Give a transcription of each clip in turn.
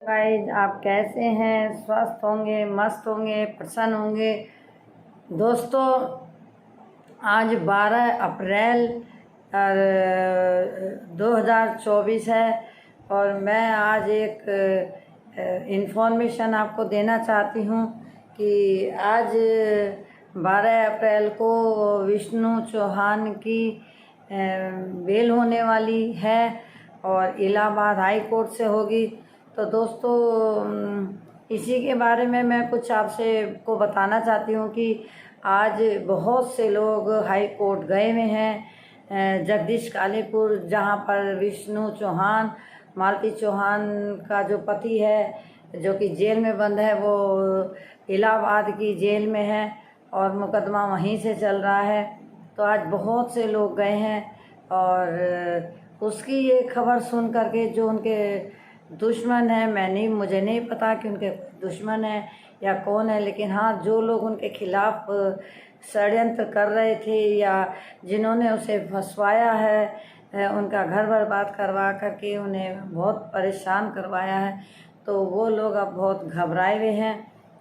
Guys, आप कैसे हैं? स्वस्थ होंगे, मस्त होंगे, प्रसन्न होंगे। दोस्तों, आज 12 अप्रैल 2024 है और मैं आज एक इन्फॉर्मेशन आपको देना चाहती हूँ कि आज 12 अप्रैल को विष्णु चौहान की बेल होने वाली है और इलाहाबाद हाई कोर्ट से होगी। तो दोस्तों, इसी के बारे में मैं कुछ आपसे को बताना चाहती हूँ कि आज बहुत से लोग हाई कोर्ट गए हुए हैं। जगदीश कालीपुर, जहाँ पर विष्णु चौहान, मालती चौहान का जो पति है, जो कि जेल में बंद है, वो इलाहाबाद की जेल में है और मुकदमा वहीं से चल रहा है। तो आज बहुत से लोग गए हैं और उसकी ये खबर सुन करके जो उनके दुश्मन है, मुझे नहीं पता कि उनके दुश्मन है या कौन है, लेकिन हाँ, जो लोग उनके खिलाफ षड्यंत्र कर रहे थे या जिन्होंने उसे फंसवाया है, उनका घर बर्बाद करवा करके उन्हें बहुत परेशान करवाया है, तो वो लोग अब बहुत घबराए हुए हैं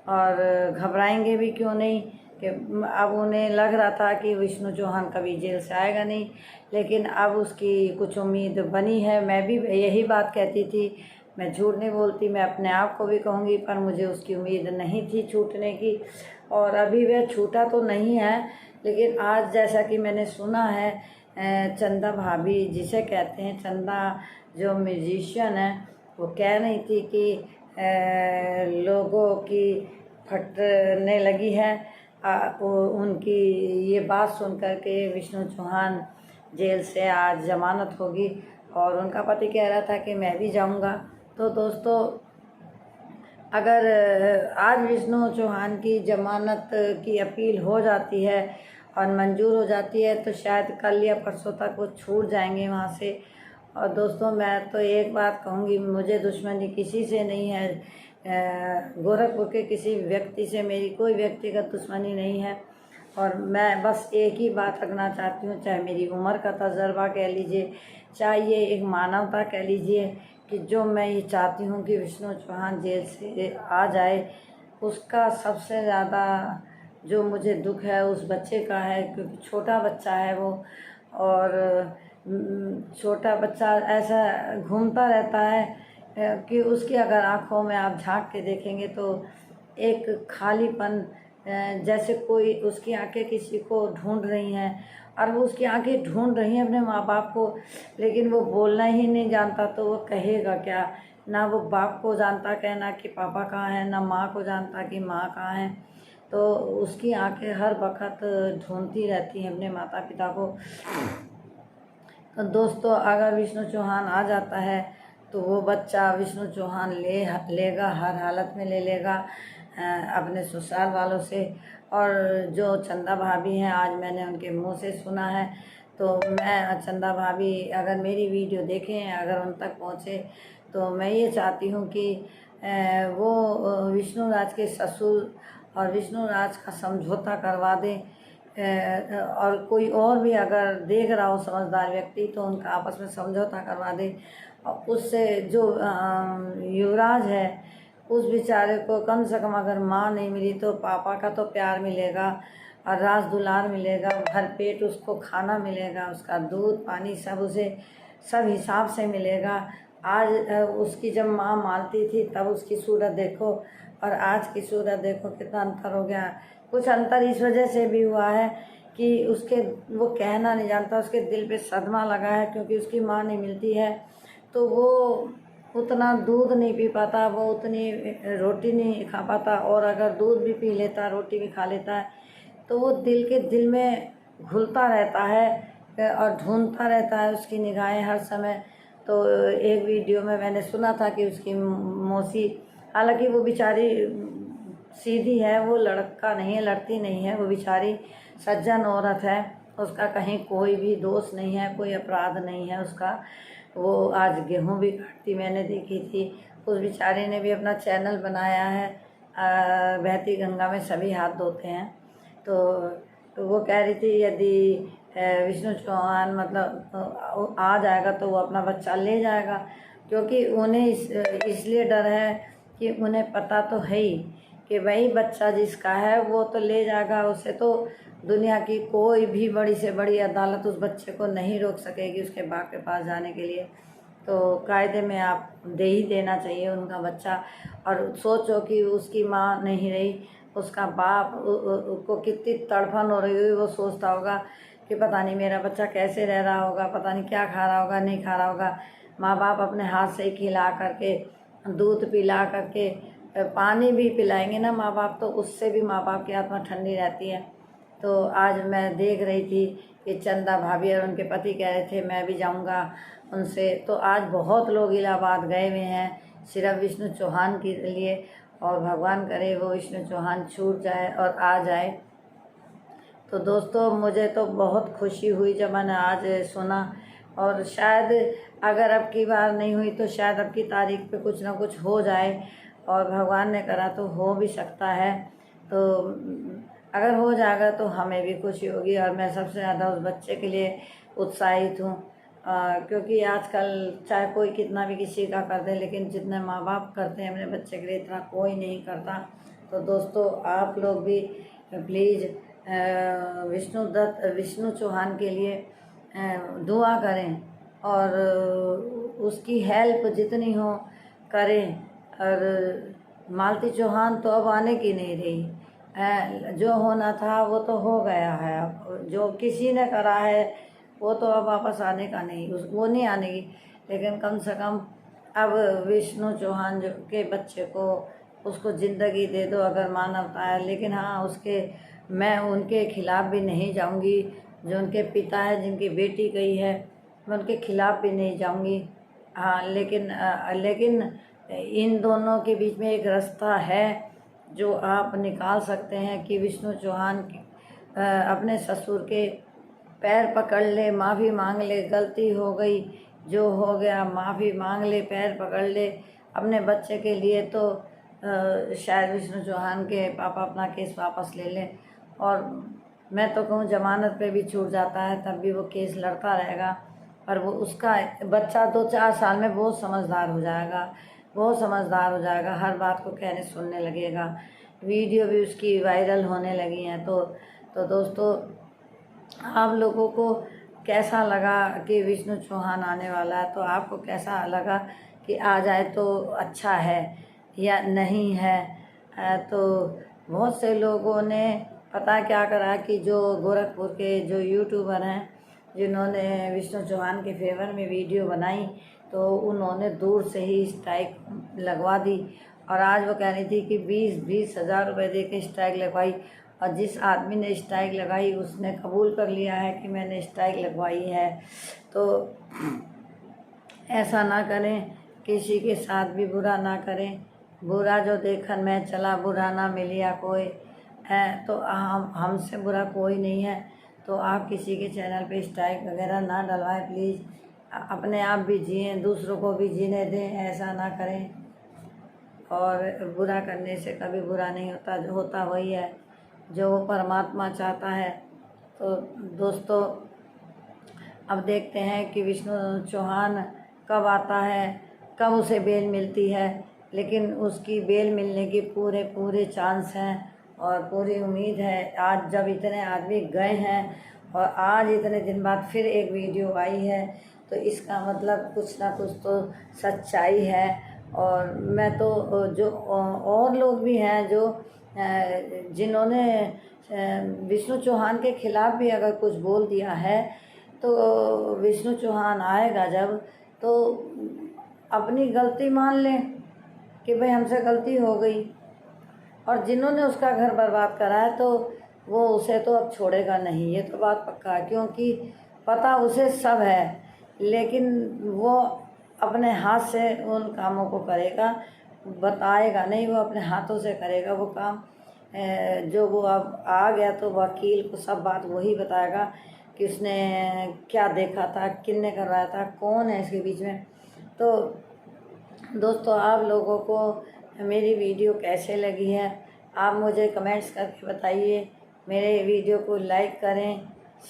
और घबराएंगे भी क्यों नहीं कि अब उन्हें लग रहा था कि विष्णु चौहान कभी जेल से आएगा नहीं, लेकिन अब उसकी कुछ उम्मीद बनी है। मैं भी यही बात कहती थी, मैं झूठ नहीं बोलती, मैं अपने आप को भी कहूँगी, पर मुझे उसकी उम्मीद नहीं थी छूटने की और अभी वह छूटा तो नहीं है। लेकिन आज जैसा कि मैंने सुना है, चंदा भाभी जिसे कहते हैं, चंदा जो म्यूजिशियन है, वो कह रही थी कि लोगों की फटने लगी है। उनकी ये बात सुन कर के विष्णु चौहान जेल से आज जमानत होगी और उनका पति कह रहा था कि मैं भी जाऊंगा। तो दोस्तों, अगर आज विष्णु चौहान की जमानत की अपील हो जाती है और मंजूर हो जाती है तो शायद कल या परसों तक वो छूट जाएंगे वहाँ से। और दोस्तों, मैं तो एक बात कहूँगी, मुझे दुश्मनी किसी से नहीं है, गोरखपुर के किसी व्यक्ति से मेरी कोई व्यक्तिगत दुश्मनी नहीं है और मैं बस एक ही बात रखना चाहती हूँ, चाहे मेरी उम्र का तजर्बा कह लीजिए, चाहे ये एक मानवता कह लीजिए, कि जो मैं ये चाहती हूँ कि विष्णु चौहान जेल से आ जाए। उसका सबसे ज़्यादा जो मुझे दुख है उस बच्चे का है, क्योंकि छोटा बच्चा है वो, और छोटा बच्चा ऐसा घूमता रहता है कि उसकी अगर आँखों में आप झांक के देखेंगे तो एक खालीपन, जैसे कोई उसकी आंखें किसी को ढूंढ रही हैं और वो उसकी आंखें ढूंढ रही हैं अपने माँ बाप को, लेकिन वो बोलना ही नहीं जानता, तो वो कहेगा क्या? ना वो बाप को जानता कहना कि पापा कहाँ हैं, ना माँ को जानता कि माँ कहाँ है। तो उसकी आंखें हर वक्त ढूंढती रहती हैं अपने माता पिता को। तो दोस्तों, अगर विष्णु चौहान आ जाता है तो वो बच्चा विष्णु चौहान लेगा, हर हालत में ले लेगा अपने ससुराल वालों से। और जो चंदा भाभी हैं, आज मैंने उनके मुंह से सुना है, तो मैं चंदा भाभी अगर मेरी वीडियो देखें, अगर उन तक पहुँचे, तो मैं ये चाहती हूँ कि वो विष्णु राज के ससुर और विष्णु राज का समझौता करवा दें, और कोई और भी अगर देख रहा हो समझदार व्यक्ति, तो उनका आपस में समझौता करवा दे और उससे जो युवराज है उस बेचारे को कम से कम अगर माँ नहीं मिली तो पापा का तो प्यार मिलेगा और राज दुलार मिलेगा, भरपेट उसको खाना मिलेगा, उसका दूध पानी सब उसे सब हिसाब से मिलेगा। आज उसकी जब माँ मालती थी तब उसकी सूरत देखो और आज की सूरत देखो, कितना अंतर हो गया। कुछ अंतर इस वजह से भी हुआ है कि वो कहना नहीं जानता, उसके दिल पे सदमा लगा है, क्योंकि उसकी माँ नहीं मिलती है तो वो उतना दूध नहीं पी पाता, वो उतनी रोटी नहीं खा पाता, और अगर दूध भी पी लेता, रोटी भी खा लेता है, तो वो दिल में घुलता रहता है और ढूंढता रहता है उसकी निगाहें हर समय। तो एक वीडियो में मैंने सुना था कि उसकी मौसी, हालांकि वो बेचारी सीधी है, वो लड़का नहीं है, लड़ती नहीं है, वो बेचारी सज्जन औरत है, उसका कहीं कोई भी दोष नहीं है, कोई अपराध नहीं है उसका। वो आज गेहूं भी काटती मैंने देखी थी। उस बेचारे ने भी अपना चैनल बनाया है, बहती गंगा में सभी हाथ धोते हैं। तो वो कह रही थी यदि विष्णु चौहान मतलब आ जाएगा तो वो अपना बच्चा ले जाएगा। क्योंकि उन्हें इसलिए डर है कि उन्हें पता तो है ही कि वही बच्चा जिसका है वो तो ले जाएगा, उसे तो दुनिया की कोई भी बड़ी से बड़ी अदालत उस बच्चे को नहीं रोक सकेगी उसके बाप के पास जाने के लिए। तो कायदे में आप दे ही देना चाहिए उनका बच्चा। और सोचो कि उसकी माँ नहीं रही, उसका बाप को कितनी तड़फन हो रही हुई, वो सोचता होगा कि पता नहीं मेरा बच्चा कैसे रह रहा होगा, पता नहीं क्या खा रहा होगा, नहीं खा रहा होगा। माँ बाप अपने हाथ से खिला करके, दूध पिला करके, पानी भी पिलाएंगे ना माँ बाप, तो उससे भी माँ बाप की आत्मा ठंडी रहती है। तो आज मैं देख रही थी कि चंदा भाभी और उनके पति कह रहे थे मैं भी जाऊंगा उनसे। तो आज बहुत लोग इलाहाबाद गए हुए हैं सिर्फ विष्णु चौहान के लिए, और भगवान करे वो विष्णु चौहान छूट जाए और आ जाए। तो दोस्तों मुझे तो बहुत खुशी हुई जब मैंने आज सुना, और शायद अगर अब की बार नहीं हुई तो शायद अब की तारीख पे कुछ ना कुछ हो जाए, और भगवान ने करा तो हो भी सकता है। तो अगर हो जाएगा तो हमें भी खुशी होगी, और मैं सबसे ज़्यादा उस बच्चे के लिए उत्साहित हूँ। क्योंकि आजकल चाहे कोई कितना भी किसी का कर दे, लेकिन जितने माँ बाप करते हैं अपने बच्चे के लिए इतना कोई नहीं करता। तो दोस्तों आप लोग भी प्लीज़ विष्णु चौहान के लिए दुआ करें, और उसकी हेल्प जितनी हो करें। और मालती चौहान तो अब आने की नहीं रही, जो होना था वो तो हो गया है। अब जो किसी ने करा है वो तो अब वापस आने का नहीं, वो नहीं आने की। लेकिन कम से कम अब विष्णु चौहान जो के बच्चे को उसको ज़िंदगी दे दो अगर मानवता है। लेकिन हाँ, मैं उनके खिलाफ़ भी नहीं जाऊंगी। जो उनके पिता है जिनकी बेटी गई है, मैं उनके खिलाफ़ भी नहीं जाऊंगी। हाँ, लेकिन इन दोनों के बीच में एक रास्ता है जो आप निकाल सकते हैं कि विष्णु चौहान अपने ससुर के पैर पकड़ ले, माफ़ी मांग ले, गलती हो गई, जो हो गया माफ़ी मांग ले, पैर पकड़ ले अपने बच्चे के लिए। तो शायद विष्णु चौहान के पापा अपना केस वापस ले लें, और मैं तो कहूँ जमानत पे भी छूट जाता है तब भी वो केस लड़ता रहेगा। और वो उसका बच्चा 2-4 साल में बहुत समझदार हो जाएगा, बहुत समझदार हो जाएगा, हर बात को कहने सुनने लगेगा। वीडियो भी उसकी वायरल होने लगी हैं। तो दोस्तों आप लोगों को कैसा लगा कि विष्णु चौहान आने वाला है? तो आपको कैसा लगा कि आ जाए तो अच्छा है या नहीं है? तो बहुत से लोगों ने पता क्या करा कि जो गोरखपुर के जो यूट्यूबर हैं जिन्होंने विष्णु चौहान के फेवर में वीडियो बनाई, तो उन्होंने दूर से ही स्ट्राइक लगवा दी। और आज वो कह रही थी कि 20-20 हज़ार रुपये दे के स्ट्राइक लगवाई, और जिस आदमी ने स्ट्राइक लगाई उसने कबूल कर लिया है कि मैंने स्ट्राइक लगवाई है। तो ऐसा ना करें, किसी के साथ भी बुरा ना करें। बुरा जो देखन में चला बुरा ना मिलिया कोई है, तो हमसे बुरा कोई नहीं है। तो आप किसी के चैनल पे स्ट्राइक वगैरह ना डलवाएं प्लीज़। अपने आप भी जिएँ, दूसरों को भी जीने दें, ऐसा ना करें। और बुरा करने से कभी बुरा नहीं होता, जो होता वही है जो वो परमात्मा चाहता है। तो दोस्तों अब देखते हैं कि विष्णु चौहान कब आता है, कब उसे बेल मिलती है। लेकिन उसकी बेल मिलने की पूरे चांस हैं और पूरी उम्मीद है। आज जब इतने आदमी गए हैं और आज इतने दिन बाद फिर एक वीडियो आई है, तो इसका मतलब कुछ ना कुछ तो सच्चाई है। और मैं तो जो और लोग भी हैं जो जिन्होंने विष्णु चौहान के खिलाफ़ भी अगर कुछ बोल दिया है, तो विष्णु चौहान आएगा जब, तो अपनी गलती मान लें कि भाई हमसे गलती हो गई। और जिन्होंने उसका घर बर्बाद करा है तो वो उसे तो अब छोड़ेगा नहीं, ये तो बात पक्का है। क्योंकि पता उसे सब है, लेकिन वो अपने हाथ से उन कामों को करेगा, बताएगा नहीं, वो अपने हाथों से करेगा वो काम। जो वो अब आ गया तो वकील को सब बात वही बताएगा कि उसने क्या देखा था, किसने करवाया था, कौन है इसके बीच में। तो दोस्तों आप लोगों को मेरी वीडियो कैसे लगी है आप मुझे कमेंट्स करके बताइए। मेरे वीडियो को लाइक करें,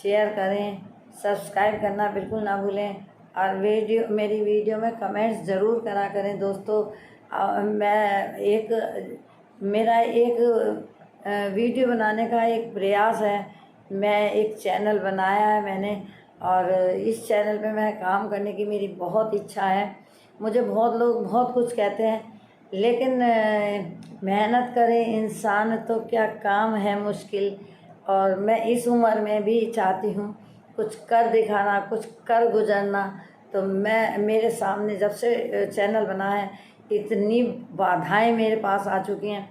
शेयर करें, सब्सक्राइब करना बिल्कुल ना भूलें। और मेरी वीडियो में कमेंट्स ज़रूर करा करें दोस्तों। मेरा एक वीडियो बनाने का एक प्रयास है। मैं एक चैनल बनाया है मैंने, और इस चैनल पे मैं काम करने की मेरी बहुत इच्छा है। मुझे बहुत लोग बहुत कुछ कहते हैं, लेकिन मेहनत करे इंसान तो क्या काम है मुश्किल। और मैं इस उम्र में भी चाहती हूँ कुछ कर दिखाना, कुछ कर गुजरना। तो मेरे सामने जब से चैनल बना है, इतनी बाधाएं मेरे पास आ चुकी हैं,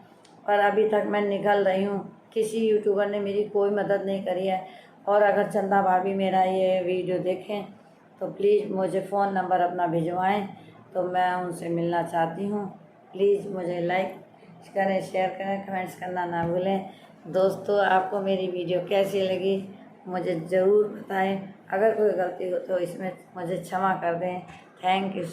पर अभी तक मैं निकल रही हूँ। किसी यूट्यूबर ने मेरी कोई मदद नहीं करी है। और अगर चंदा भाभी मेरा ये वीडियो देखें तो प्लीज़ मुझे फ़ोन नंबर अपना भिजवाएं, तो मैं उनसे मिलना चाहती हूँ। प्लीज़ मुझे लाइक करें, शेयर करें, कमेंट्स करना ना भूलें। दोस्तों, आपको मेरी वीडियो कैसी लगी मुझे ज़रूर बताएं। अगर कोई गलती हो तो इसमें मुझे क्षमा कर दें। Thank you.